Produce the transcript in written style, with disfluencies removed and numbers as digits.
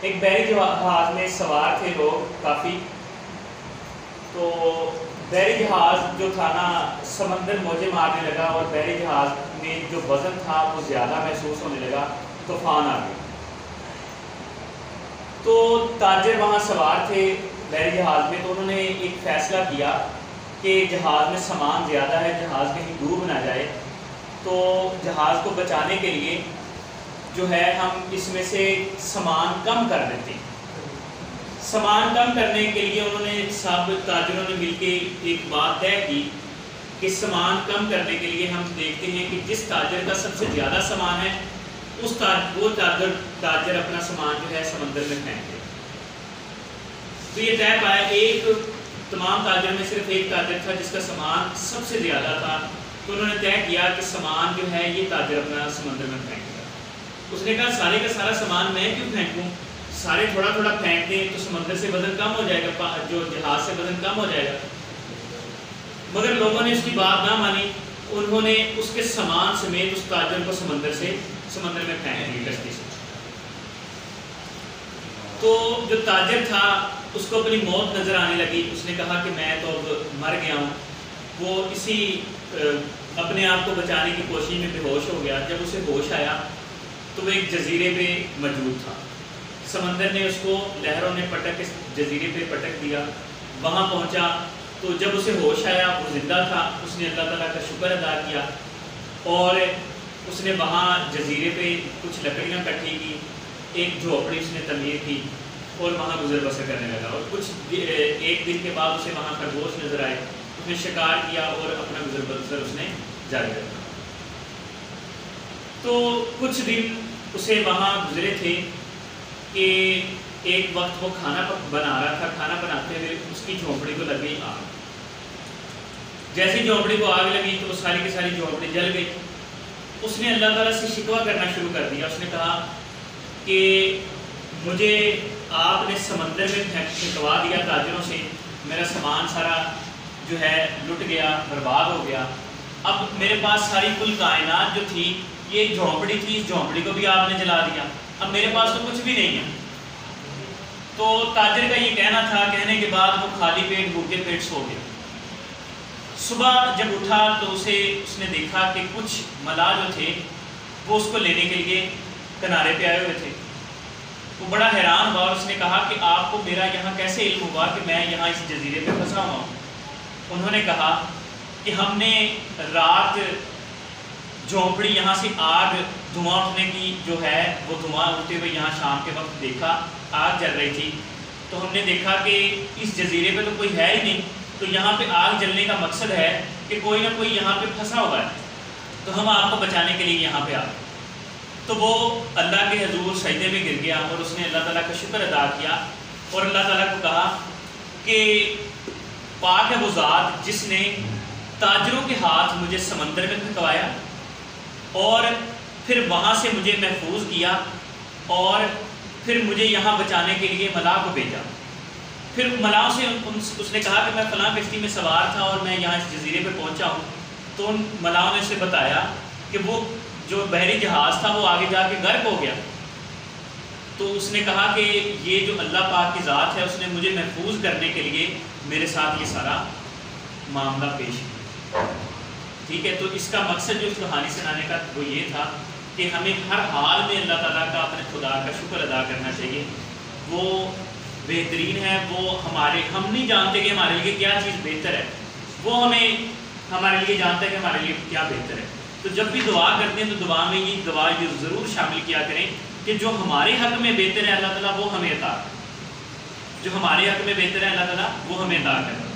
ایک بحری جہاز میں سوار تھے لوگ کافی. تو بحری جہاز جو تھا نا سمندر موجیں مارنے لگا اور بحری جہاز میں جو وزن تھا وہ زیادہ محسوس ہونے لگا. طوفان آ گیا. تو تاجر وہاں سوار تھے بحری جہاز میں, تو انہوں نے ایک فیصلہ کیا کہ جہاز میں سامان زیادہ ہے, جہاز کہیں ڈوب نہ جائے, تو جہاز کو بچانے کے لیے جو ہے ہم اس میں سے سامان کم کر دیتے ہیں. سامان کم کرنے کے لیے انہوں نے سب تاجروں نے مل کے ایک بات طے کی کہ سامان کم کرنے کے لیے ہم دیکھتے ہیں کہ جس تاجر کا سب سے زیادہ سامان ہے وہ تاجر اپنا سامان جو ہے سمندر میں پھینک دے. تو یہ طے پایا, ایک تمام تاجر میں صرف ایک تاجر تھا جس کا سامان سب سے زیادہ تھا. تو انہوں نے طے کیا کہ سامان جو ہے یہ تاجر اپنا سمندر میں پھینکے گا. اس نے کہا سارے کا سارا سامان میں کیوں پھینکوں, سارے تھوڑا تھوڑا پھینک دیں تو سمندر سے وزن کم ہو جائے گا, جو جہاز سے وزن کم ہو جائے گا. مگر لوگوں نے اس کی بات نہ مانی, انہوں نے اس کے سامان سمیت اس تاجر کو سمندر میں پھینک دی کشتی سے. تو جو تاجر تھا اس کو اپنی موت نظر آنے لگی. اس نے کہا کہ میں تو اب مر گیا ہوں. وہ اسی اپنے آپ کو بچانے کی کوشش میں بے ہوش ہو گیا. جب اسے ہوش آیا تو وہ ایک جزیرے پہ موجود تھا. سمندر نے اس کو لہروں نے اس جزیرے پہ پٹک دیا. وہاں پہنچا تو جب اسے ہوش آیا وہ زندہ تھا. اس نے اللہ تعالیٰ کا شکر ادا کیا اور اس نے وہاں جزیرے پہ کچھ لکڑیاں کٹھی کی, ایک جھوپڑی اس نے تعمیر کی اور وہاں گزر بسر کرنے لگا. اور ایک دن کے بعد اسے وہاں خرگوش نظر آئے. اس نے شکار کیا اور اپنا گزر بسر اس نے جاری رکھا. تو کچھ دن اسے وہاں گزرے تھے کہ ایک وقت وہ کھانا بنا رہا تھا. کھانا بناتے ہوئے اس کی جھونپڑی کو لگ گئی آگ. جیسے جھونپڑی کو آگ لگی تو وہ ساری کی ساری جھونپڑی جل گئی. اس نے اللہ تعالیٰ سے شکوہ کرنا شروع کر دیا. اس نے کہا کہ مجھے آپ نے سمندر میں پھینکوا دیا تاجروں سے, میرا سامان سارا جو ہے لٹ گیا, برباد ہو گیا. اب میرے پاس ساری کل کائنات جو تھی یہ ایک جھونپڑی تھی, اس جھونپڑی کو بھی آپ نے جلا دیا. اب میرے پاس تو کچھ بھی نہیں ہے. تو تاجر کا یہ کہنا تھا, کہنے کے بعد وہ خالی پیٹ بھوکے پیٹ سو گیا. صبح جب اٹھا تو اس نے دیکھا کہ کچھ ملاح جو تھے وہ اس کو لینے کے لیے کنارے پہ آئے ہوئے تھے. وہ بڑا حیران ہوا اور اس نے کہا کہ آپ کو میرا یہاں کیسے علم ہوا کہ میں یہاں اس جزیرے پہ پھنسا ہوا ہوں. انہوں نے کہا کہ ہم نے رات جھونپڑی یہاں سے آگ دھواں اٹھنے کی جو ہے وہ دھواں اٹھتے ہوئے یہاں شام کے وقت دیکھا, آگ جل رہی تھی. تو ہم نے دیکھا کہ اس جزیرے پہ تو کوئی ہے ہی نہیں, تو یہاں پہ آگ جلنے کا مقصد ہے کہ کوئی نہ کوئی یہاں پہ پھنسا ہوا ہے, تو ہم آپ کو بچانے کے لیے یہاں پہ آ گئے. تو وہ اللہ کے حضور سجدے میں گر گیا اور اس نے اللہ تعالیٰ کا شکر ادا کیا اور اللہ تعالیٰ کو کہا کہ پاک ہے وہ ذات جس نے تاجروں کے ہاتھ مجھے سمندر میں پھینکوایا اور پھر وہاں سے مجھے محفوظ کیا اور پھر مجھے یہاں بچانے کے لیے ملاح کو بھیجا. پھر ملاحوں سے اس نے کہا کہ میں فلاں کشتی میں سوار تھا اور میں یہاں اس جزیرے پہ پہنچا ہوں. تو ان ملاحوں نے اسے بتایا کہ وہ جو بحری جہاز تھا وہ آگے جا کے غرق ہو گیا. تو اس نے کہا کہ یہ جو اللہ پاک کی ذات ہے اس نے مجھے محفوظ کرنے کے لیے میرے ساتھ یہ سارا معاملہ پیش کیا. ٹھیک ہے, تو اس کا مقصد جو اس کہانی سنانے کا وہ یہ تھا کہ ہمیں ہر حال میں اللہ تعالیٰ کا اپنے خدا کا شکر ادا کرنا چاہیے. وہ بہترین ہے, وہ ہم نہیں جانتے کہ ہمارے لیے کیا چیز بہتر ہے, وہ ہمارے لیے جانتا ہے کہ ہمارے لیے کیا بہتر ہے. تو جب بھی دعا کرتے ہیں تو دعا میں یہ دعا ضرور شامل کیا کریں کہ جو ہمارے حق میں بہتر ہے اللہ تعالیٰ وہ ہمیں عطا کرے, جو ہمارے حق میں بہتر ہے اللہ تعالیٰ وہ ہمیں عطا کرے.